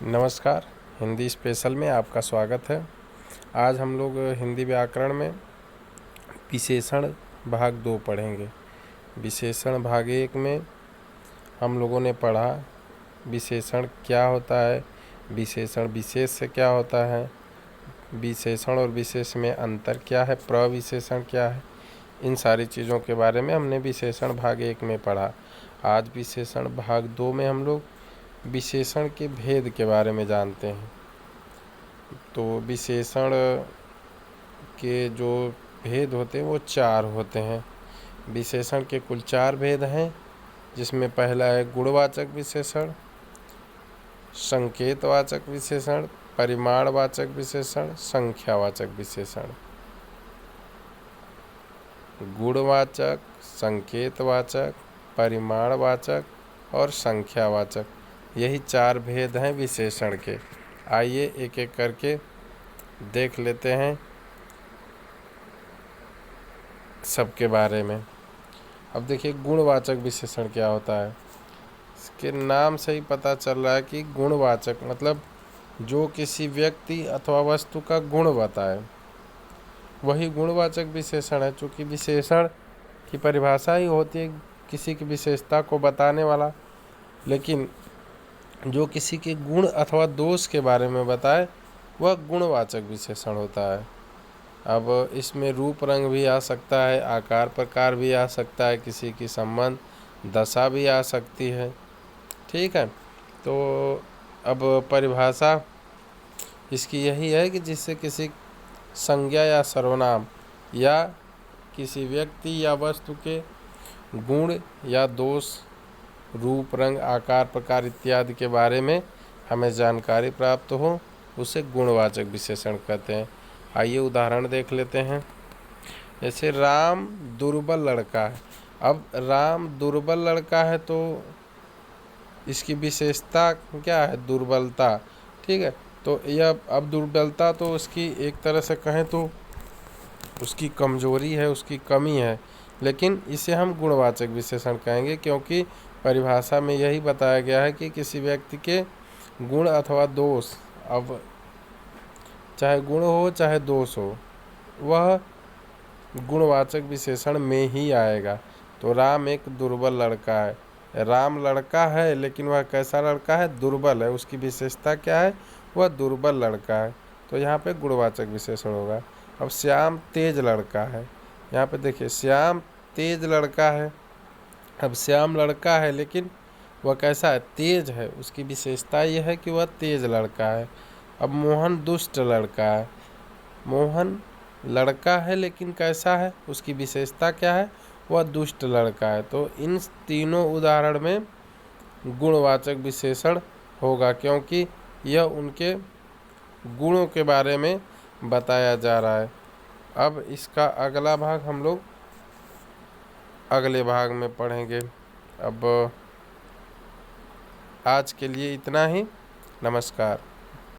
नमस्कार। हिंदी स्पेशल में आपका स्वागत है। आज हम लोग हिंदी व्याकरण में विशेषण भाग 2 पढ़ेंगे। विशेषण भाग 1 में हम लोगों ने पढ़ा विशेषण क्या होता है, विशेषण विशेष से क्या होता है, विशेषण और विशेष में अंतर क्या है, प्रविशेषण क्या है, इन सारी चीज़ों के बारे में हमने विशेषण भाग 1 में पढ़ा। आज विशेषण भाग 2 में हम लोग विशेषण के भेद के बारे में जानते हैं। तो विशेषण के जो भेद होते हैं वो 4 होते हैं। विशेषण के कुल 4 भेद हैं, जिसमें पहला है गुणवाचक विशेषण, संकेतवाचक विशेषण, परिमाणवाचक विशेषण, संख्यावाचक विशेषण। गुणवाचक, संकेतवाचक, परिमाणवाचक और संख्यावाचक, यही 4 भेद हैं विशेषण के। आइए एक एक करके देख लेते हैं सबके बारे में। अब देखिए गुणवाचक विशेषण क्या होता है। इसके नाम से ही पता चल रहा है कि गुणवाचक मतलब जो किसी व्यक्ति अथवा वस्तु का गुण बताए, वही गुणवाचक विशेषण है। चूँकि विशेषण की परिभाषा ही होती है किसी की विशेषता को बताने वाला, लेकिन जो किसी के गुण अथवा दोष के बारे में बताए वह गुणवाचक विशेषण होता है। अब इसमें रूप रंग भी आ सकता है, आकार प्रकार भी आ सकता है, किसी की संबंध दशा भी आ सकती है। ठीक है, तो अब परिभाषा इसकी यही है कि जिससे किसी संज्ञा या सर्वनाम या किसी व्यक्ति या वस्तु के गुण या दोष, रूप रंग आकार प्रकार इत्यादि के बारे में हमें जानकारी प्राप्त हो, उसे गुणवाचक विशेषण कहते हैं। आइए उदाहरण देख लेते हैं। जैसे राम दुर्बल लड़का है। अब राम दुर्बल लड़का है तो इसकी विशेषता क्या है? दुर्बलता। ठीक है, तो यह अब दुर्बलता तो उसकी एक तरह से कहें तो उसकी कमजोरी है, उसकी कमी है, लेकिन इसे हम गुणवाचक विशेषण कहेंगे, क्योंकि परिभाषा में यही बताया गया है कि किसी व्यक्ति के गुण अथवा दोष, अब चाहे गुण हो चाहे दोष हो, वह गुणवाचक विशेषण में ही आएगा। तो राम एक दुर्बल लड़का है। राम लड़का है, लेकिन वह कैसा लड़का है? दुर्बल है। उसकी विशेषता क्या है? वह दुर्बल लड़का है, तो यहाँ पे गुणवाचक विशेषण होगा। अब श्याम तेज लड़का है। यहाँ पे देखिए श्याम तेज लड़का है। अब श्याम लड़का है, लेकिन वह कैसा है? तेज है। उसकी विशेषता यह है कि वह तेज लड़का है। अब मोहन दुष्ट लड़का है। मोहन लड़का है, लेकिन कैसा है? उसकी विशेषता क्या है? वह दुष्ट लड़का है। तो इन तीनों उदाहरण में गुणवाचक विशेषण होगा, क्योंकि यह उनके गुणों के बारे में बताया जा रहा है। अब इसका अगला भाग हम लोग अगले भाग में पढ़ेंगे। अब आज के लिए इतना ही। नमस्कार।